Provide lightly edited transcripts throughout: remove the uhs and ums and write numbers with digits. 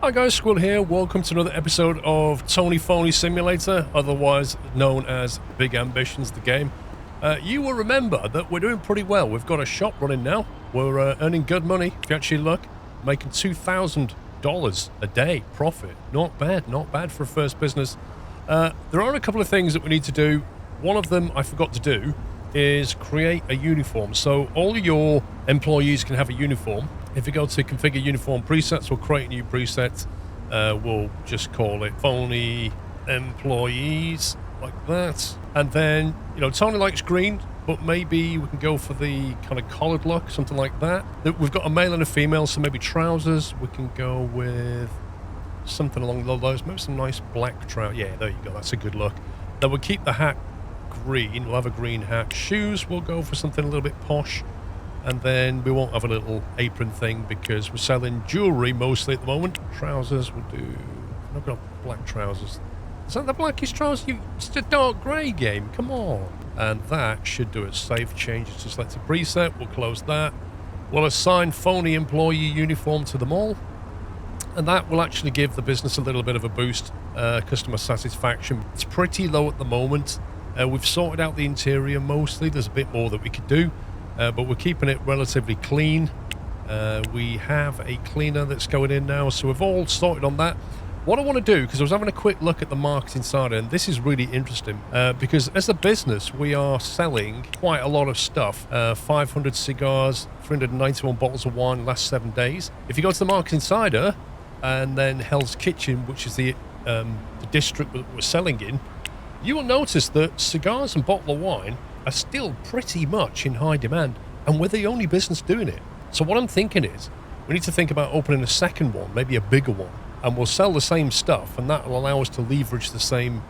Hi guys, Squill here. Welcome to another episode of Tony Phony Simulator, otherwise known as Big Ambitions, the game. You will remember that we're doing pretty well. We've got a shop running now. We're earning good money, if you actually look. Making $2,000 a day profit. Not bad for a first business. There are a couple of things that we need to do. One of them I forgot to do is create a uniform. So all your employees can have a uniform. If you go to configure uniform presets, we'll create a new preset. We'll just call it Phony Employees, like that. And then, you know, Tony likes green, but maybe we can go for the kind of collared look, something like that. We've got a male and a female, so maybe trousers. We can go with something along those lines. Maybe some nice black trousers. Yeah, there you go. That's a good look. Then we'll keep the hat green. We'll have a green hat. Shoes, we'll go for something a little bit posh. And then we won't have a little apron thing because we're selling jewellery mostly at the moment. Trousers, we'll do... I've got black trousers. Is that the blackest trousers? It's a dark grey game. Come on. And that should do it. Save changes to selected preset. We'll close that. We'll assign Phony Employee Uniform to them all. And that will actually give the business a little bit of a boost. Customer satisfaction. It's pretty low at the moment. We've sorted out the interior mostly. There's a bit more that we could do. But we're keeping it relatively clean. We have a cleaner that's going in now, so we've all sorted on that. What I want to do, because I was having a quick look at the marketing side, and this is really interesting, because as a business, we are selling quite a lot of stuff. 500 cigars, 391 bottles of wine last 7 days. If you go to the Marketing Insider, and then Hell's Kitchen, which is the district that we're selling in, you will notice that cigars and bottle of wine are still pretty much in high demand, and we're the only business doing it. So what I'm thinking is, we need to think about opening a second one, maybe a bigger one, and we'll sell the same stuff, and that will allow us to leverage the same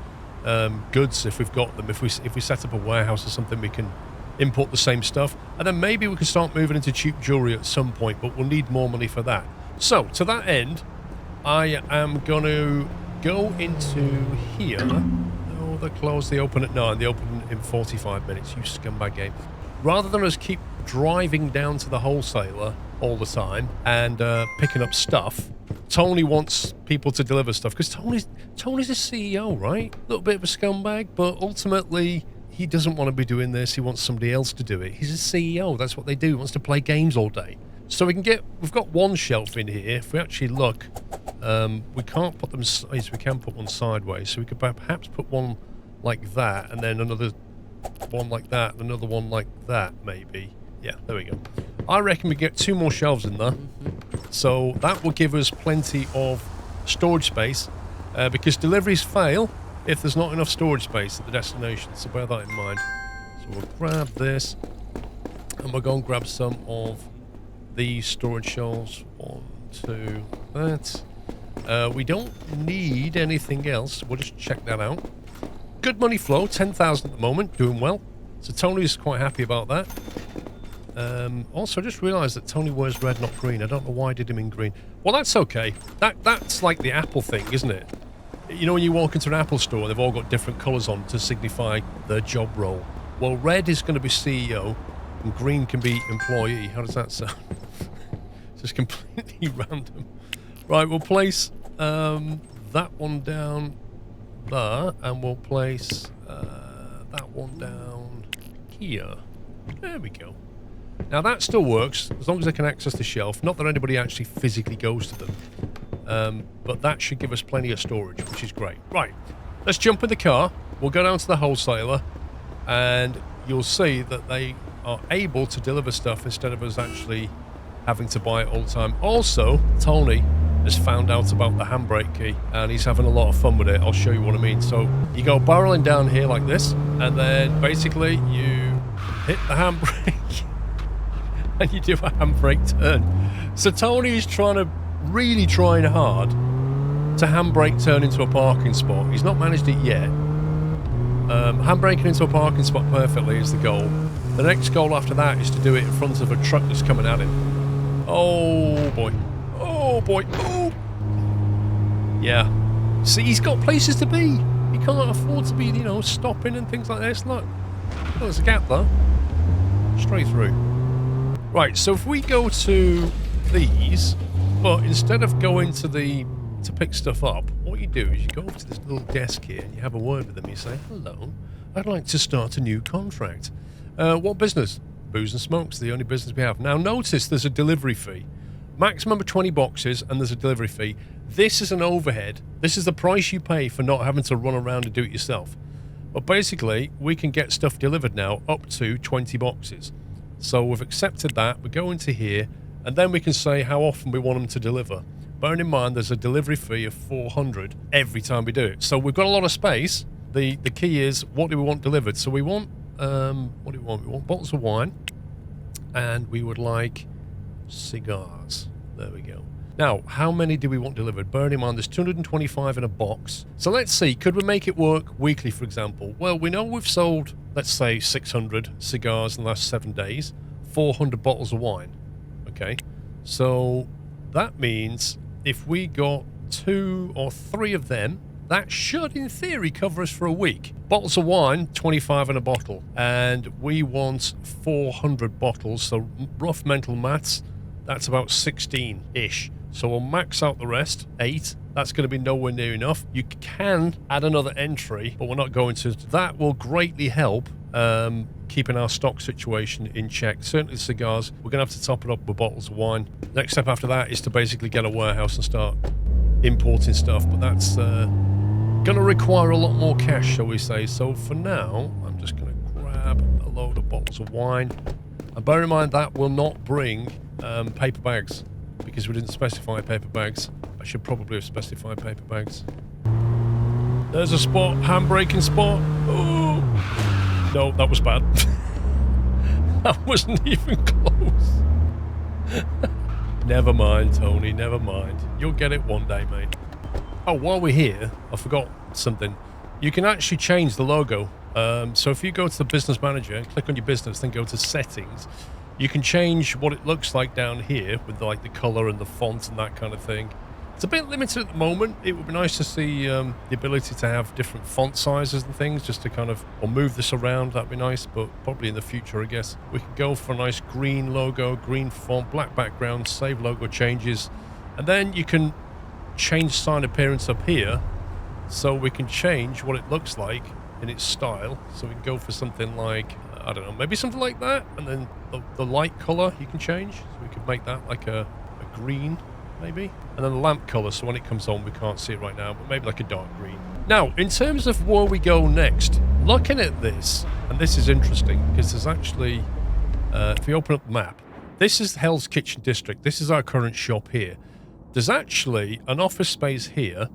goods if we've got them. If we set up a warehouse or something, we can import the same stuff, and then maybe we can start moving into cheap jewellery at some point, but we'll need more money for that. So, to that end, I am going to go into here. They close, they open at 9, they open in 45 minutes, you scumbag game. Rather than us keep driving down to the wholesaler all the time and picking up stuff, Tony wants people to deliver stuff, because Tony's a CEO, right? A little bit of a scumbag, but ultimately he doesn't want to be doing this, he wants somebody else to do it. He's a CEO, that's what they do, he wants to play games all day. So we've got one shelf in here. If we actually look, we can't put them sideways, we can put one sideways, so we could perhaps put one like that, and then another one like that, and another one like that, maybe. Yeah, there we go. I reckon we get 2 more shelves in there, so that will give us plenty of storage space, because deliveries fail if there's not enough storage space at the destination, so bear that in mind. So we'll grab this, and we'll go and grab some of these storage shelves. 1, 2, that. We don't need anything else. We'll just check that out. Good money flow, 10,000 at the moment, doing well. So Tony's quite happy about that. Also, I just realised that Tony wears red, not green. I don't know why I did him in green. Well, that's okay. That's like the Apple thing, isn't it? You know, when you walk into an Apple store, they've all got different colours on to signify their job role. Well, red is going to be CEO, and green can be employee. How does that sound? Just completely random. Right, we'll place that one down there, and we'll place that one down here. There we go. Now that still works as long as they can access the shelf. Not that anybody actually physically goes to them, but that should give us plenty of storage, which is great. Right, let's jump in the car. We'll go down to the wholesaler, and you'll see that they are able to deliver stuff instead of us actually having to buy it all the time. Also, Tony has found out about the handbrake key, and he's having a lot of fun with it. I'll show you what I mean. So you go barreling down here like this, and then basically you hit the handbrake and you do a handbrake turn. So Tony is really trying hard to handbrake turn into a parking spot. He's not managed it yet. Handbraking into a parking spot perfectly is the goal. The next goal after that is to do it in front of a truck that's coming at him. Oh boy. Oh boy. Oh. Yeah. See, he's got places to be. He can't afford to be, you know, stopping and things like this. Look. Oh, there's a gap there. Straight through. Right, so if we go to these, but instead of going to the to pick stuff up, what you do is you go over to this little desk here and you have a word with them. You say, hello, I'd like to start a new contract. What business? Booze and smokes, the only business we have. Now notice there's a delivery fee. Maximum of 20 boxes and there's a delivery fee. This is an overhead. This is the price you pay for not having to run around and do it yourself. But basically, we can get stuff delivered now up to 20 boxes. So we've accepted that. We go into here and then we can say how often we want them to deliver. Bearing in mind there's a delivery fee of 400 every time we do it. So we've got a lot of space. The key is, what do we want delivered? So we want, what do we want? We want bottles of wine and we would like cigars. There we go. Now, how many do we want delivered? Bearing in mind there's 225 in a box. So let's see, could we make it work weekly, for example? Well, we know we've sold, let's say, 600 cigars in the last 7 days, 400 bottles of wine. Okay, so that means if we got 2 or 3 of them, that should, in theory, cover us for a week. Bottles of wine, 25 in a bottle, and we want 400 bottles, so rough mental maths, that's about 16-ish. So we'll max out the rest, 8. That's going to be nowhere near enough. You can add another entry, but we're not going to. That will greatly help keeping our stock situation in check. Certainly cigars, we're going to have to top it up with bottles of wine. Next step after that is to basically get a warehouse and start importing stuff, but that's going to require a lot more cash, shall we say. So for now, I'm just going to grab a load of bottles of wine. And bear in mind that will not bring paper bags, because we didn't specify paper bags. I should probably have specified paper bags. There's a spot, handbraking spot. Oh. No, that was bad. That wasn't even close. Never mind, Tony, never mind. You'll get it one day, mate. Oh, while we're here, I forgot something. You can actually change the logo. So if you go to the business manager, click on your business, then go to settings, you can change what it looks like down here with like the color and the font and that kind of thing. It's a bit limited at the moment. It would be nice to see the ability to have different font sizes and things, just to kind of, or move this around. That'd be nice, but probably in the future, I guess. We could go for a nice green logo, green font, black background, save logo changes, and then you can change sign appearance up here, so we can change what it looks like in its style. So we can go for something like, I don't know, maybe something like that, and then the light color you can change. So we could make that like a green, maybe, and then the lamp color, so when it comes on we can't see it right now, but maybe like a dark green. Now, in terms of where we go next, looking at this, and this is interesting because there's actually, if we open up the map, this is Hell's Kitchen District. This is our current shop here. There's actually an office space here,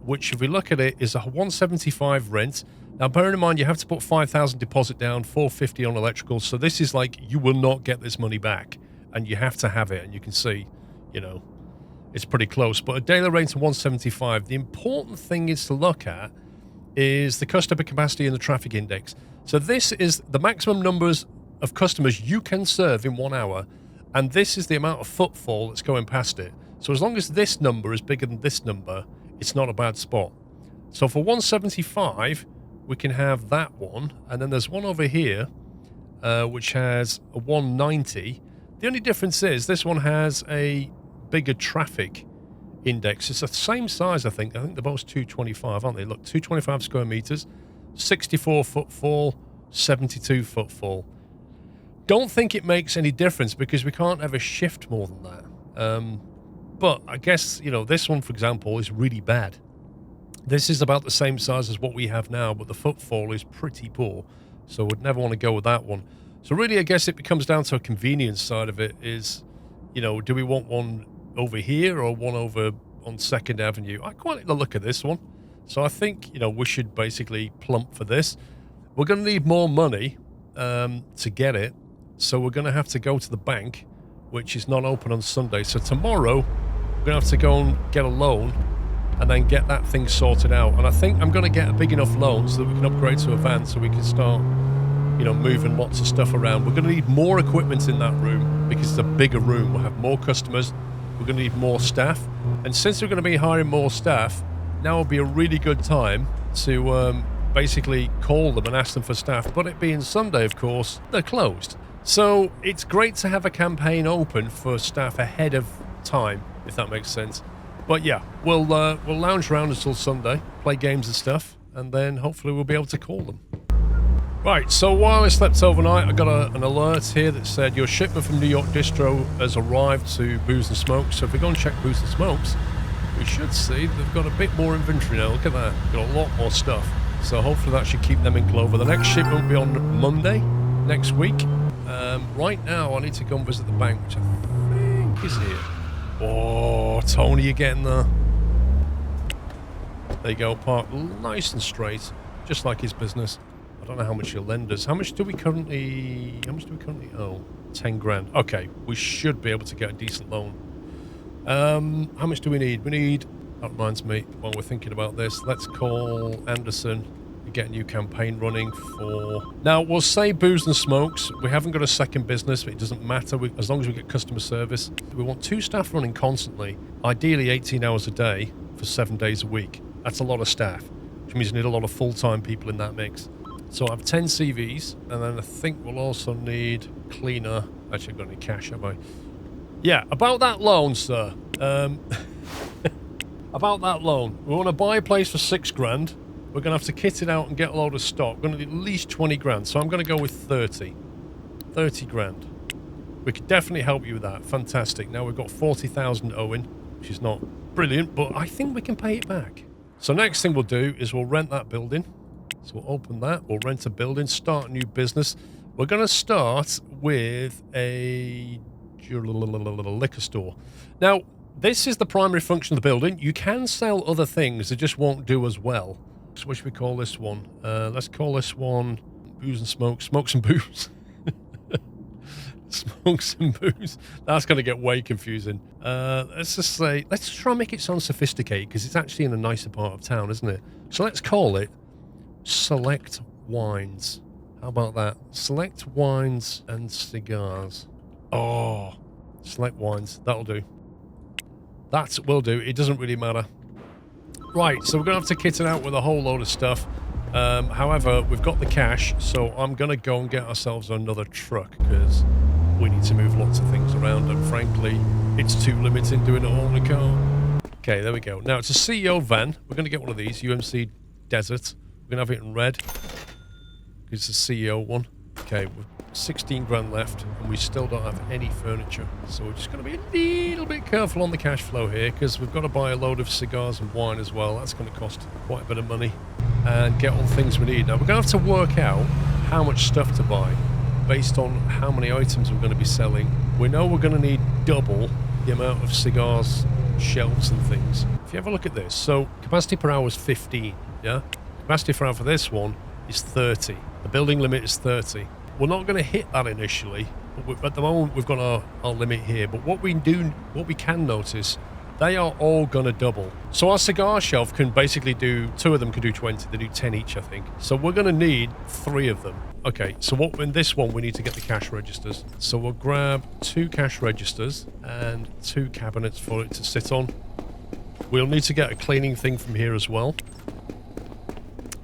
which if we look at it is a 175 rent. Now bearing in mind you have to put 5,000 deposit down, 450 on electrical, so this is like, you will not get this money back, and you have to have it, and you can see, you know, it's pretty close. But a daily rate of 175. The important thing is to look at is the customer capacity and the traffic index. So this is the maximum numbers of customers you can serve in 1 hour, and this is the amount of footfall that's going past it. So as long as this number is bigger than this number, it's not a bad spot. So for 175, we can have that one, and then there's one over here, which has a 190. The only difference is this one has a bigger traffic index. It's the same size, I think. I think they're both 225, aren't they? Look, 225 square meters, 64 footfall, 72 footfall. Don't think it makes any difference because we can't ever shift more than that. But I guess, you know, this one, for example, is really bad. This is about the same size as what we have now, but the footfall is pretty poor. So we'd never want to go with that one. So really, I guess it comes down to a convenience side of it is, you know, do we want one over here or one over on 2nd Avenue? I quite like the look of this one. So I think, you know, we should basically plump for this. We're going to need more money to get it. So we're going to have to go to the bank, which is not open on Sunday. So tomorrow, we're going to have to go and get a loan and then get that thing sorted out. And I think I'm going to get a big enough loan so that we can upgrade to a van so we can start, you know, moving lots of stuff around. We're going to need more equipment in that room because it's a bigger room. We'll have more customers. We're going to need more staff. And since we're going to be hiring more staff, now will be a really good time to basically call them and ask them for staff. But it being Sunday, of course, they're closed. So it's great to have a campaign open for staff ahead of time, if that makes sense. But yeah, we'll lounge around until Sunday, play games and stuff, and then hopefully we'll be able to call them. Right, so while I slept overnight, I got an alert here that said your shipment from New York Distro has arrived to Booze and Smokes. So if we go and check Booze and Smokes, we should see they've got a bit more inventory now. Look at that, got a lot more stuff. So hopefully that should keep them in clover. The next shipment will be on Monday next week. Right now, I need to go and visit the bank, which I think is here. Oh, Tony, you're getting there. There you go, parked nice and straight, just like his business. I don't know how much he'll lend us. How much do we currently owe? 10 grand. Okay, we should be able to get a decent loan. How much do we need? That reminds me, while we're thinking about this, let's call Anderson and get a new campaign running for... Now, we'll say Booze and Smokes. We haven't got a second business, but it doesn't matter as long as we get customer service. We want 2 staff running constantly, ideally 18 hours a day for 7 days a week. That's a lot of staff, which means you need a lot of full-time people in that mix. So I have 10 CVs, and then I think we'll also need cleaner. Actually, I've got any cash, have I? Yeah, about that loan, sir. About that loan. We want to buy a place for 6 grand. We're going to have to kit it out and get a load of stock. We're going to need at least 20 grand, so I'm going to go with 30. 30 grand. We could definitely help you with that. Fantastic. Now we've got 40,000 owing, which is not brilliant, but I think we can pay it back. So next thing we'll do is we'll rent that building. So we'll open that, we'll rent a building, start a new business. We're going to start with a liquor store. Now, this is the primary function of the building. You can sell other things, they just won't do as well. So what should we call this one? Let's call this one Booze and Smokes. Smokes and Booze. Smokes and Booze. That's going to get way confusing. Let's just say, let's try and make it sound sophisticated, because it's actually in a nicer part of town, isn't it? So let's call it Select Wines. How about that? Select Wines and Cigars. Oh, Select Wines. That'll do. That will do. It doesn't really matter. Right, so we're going to have to kit it out with a whole load of stuff. However, we've got the cash, so I'm going to go and get ourselves another truck, because we need to move lots of things around, and frankly, it's too limiting doing it all in a car. Okay, there we go. Now, it's a CEO van. We're going to get one of these, UMC Desert. We're going to have it in red. It's a CEO one. Okay, we've 16 grand left, and we still don't have any furniture. So we're just going to be a little bit careful on the cash flow here, because we've got to buy a load of cigars and wine as well. That's going to cost quite a bit of money. And get all the things we need. Now, we're going to have to work out how much stuff to buy based on how many items we're going to be selling. We know we're going to need double the amount of cigars, shelves and things. If you have a look at this, so capacity per hour is 15, yeah? Capacity per hour for this one is 30. The building limit is 30. We're not going to hit that initially, but at the moment we've got our limit here. But what we can notice, they are all going to double. So our cigar shelf can basically do, 2 of them can do 20, they do 10 each, I think. So we're going to need 3 of them. Okay, so in this one, we need to get the cash registers. So we'll grab 2 cash registers and 2 cabinets for it to sit on. We'll need to get a cleaning thing from here as well.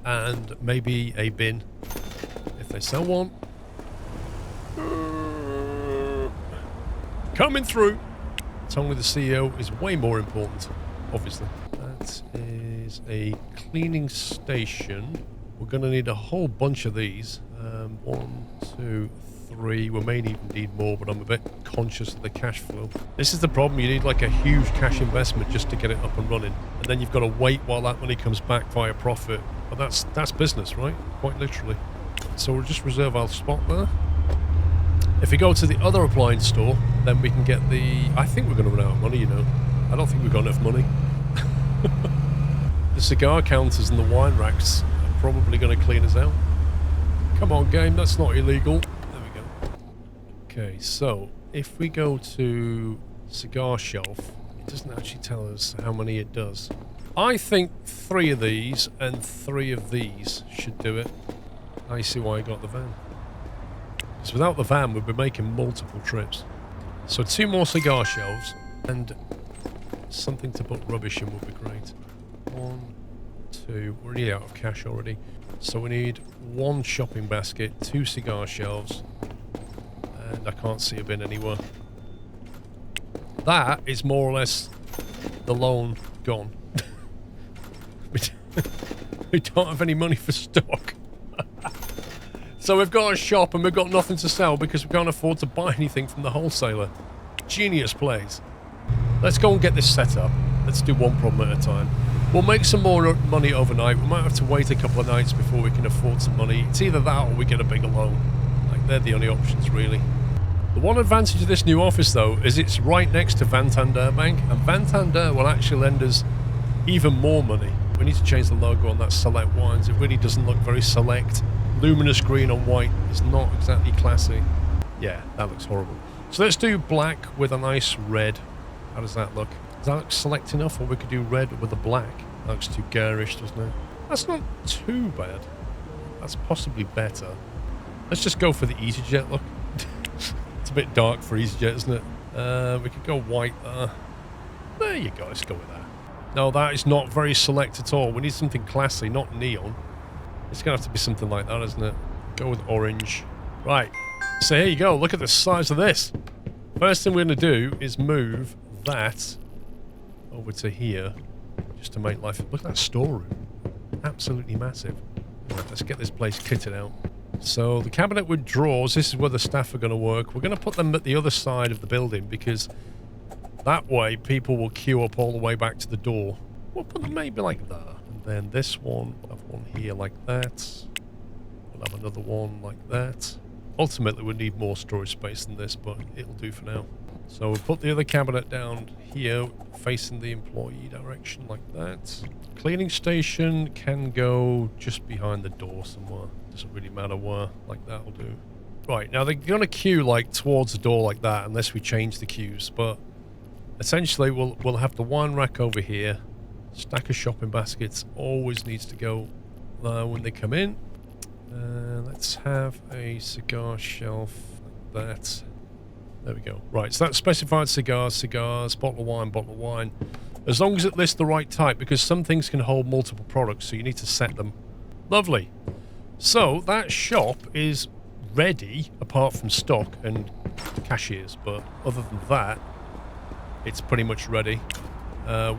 And maybe a bin, if they sell one. Coming through. Tony the CEO is way more important, obviously. That is a cleaning station. We're going to need a whole bunch of these. 1, 2, 3. We may even need more, but I'm a bit conscious of the cash flow. This is the problem. You need like a huge cash investment just to get it up and running. And then you've got to wait while that money comes back via profit. But that's business, right? Quite literally. So we'll just reserve our spot there. If we go to the other appliance store, then we can get I think we're going to run out of money, you know. I don't think we've got enough money. The cigar counters and the wine racks are probably going to clean us out. Come on, game, that's not illegal. There we go. Okay, so if we go to cigar shelf, it doesn't actually tell us how many it does. I think 3 of these and 3 of these should do it. I see why I got the van. Because without the van, we'd be making multiple trips. So 2 more cigar shelves and something to put rubbish in would be great. 1, 2. We're really out of cash already. So we need 1 shopping basket, 2 cigar shelves, and I can't see a bin anywhere. That is more or less the loan gone. We don't have any money for stock. So we've got a shop and we've got nothing to sell because we can't afford to buy anything from the wholesaler. Genius plays. Let's go and get this set up. Let's do one problem at a time. We'll make some more money overnight. We might have to wait a couple of nights before we can afford some money. It's either that or we get a bigger loan. Like, they're the only options, really. The one advantage of this new office, though, is it's right next to Santander Bank, and Santander will actually lend us even more money. We need to change the logo on that Select Wines. It really doesn't look very select. Luminous green on white is not exactly classy. Yeah, that looks horrible. So let's do black with a nice red. How does that look? Does that look select enough, or we could do red with a black? That looks too garish, doesn't it? That's not too bad. That's possibly better. Let's just go for the EasyJet look. It's a bit dark for EasyJet, isn't it? We could go white there. There you go, let's go with that. No, that is not very select at all. We need something classy, not neon. It's going to have to be something like that, isn't it? Go with orange. Right. So here you go. Look at the size of this. First thing we're going to do is move that over to here just to make life... Look at that storeroom. Absolutely massive. Right, let's get this place kitted out. So the cabinet with drawers, this is where the staff are going to work. We're going to put them at the other side of the building because that way people will queue up all the way back to the door. We'll put them maybe like that. And then this one, we'll have one here like that. We'll have another one like that. Ultimately, we need more storage space than this, but it'll do for now. So we'll put the other cabinet down here, facing the employee direction like that. Cleaning station can go just behind the door somewhere. Doesn't really matter where, like that will do. Right, now they're going to queue like towards the door like that unless we change the queues, but essentially we'll have the wine rack over here. Stack of shopping baskets always needs to go there when they come in. Let's have a cigar shelf like that. There we go. Right, so that's specified cigars, bottle of wine. As long as it lists the right type, because some things can hold multiple products, so you need to set them. Lovely. So that shop is ready, apart from stock and cashiers, but other than that, it's pretty much ready.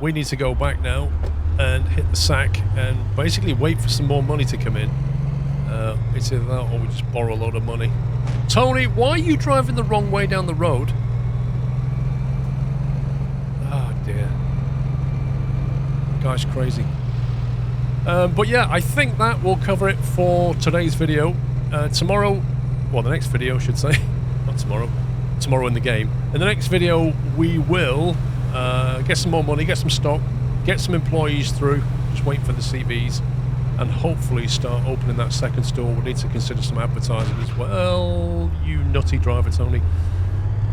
We need to go back now and hit the sack and basically wait for some more money to come in. It's either that or we just borrow a load of money. Tony, why are you driving the wrong way down the road? Oh dear. Guy's crazy. But yeah, I think that will cover it for today's video. Tomorrow, well, the next video, I should say. Not tomorrow. Tomorrow in the game. In the next video, we will get some more money, get some stock, get some employees through. Just wait for the CVs. And hopefully start opening that second store. We need to consider some advertising as well. You nutty driver, Tony.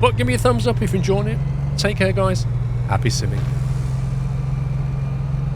But give me a thumbs up if you're enjoying it. Take care, guys. Happy simming.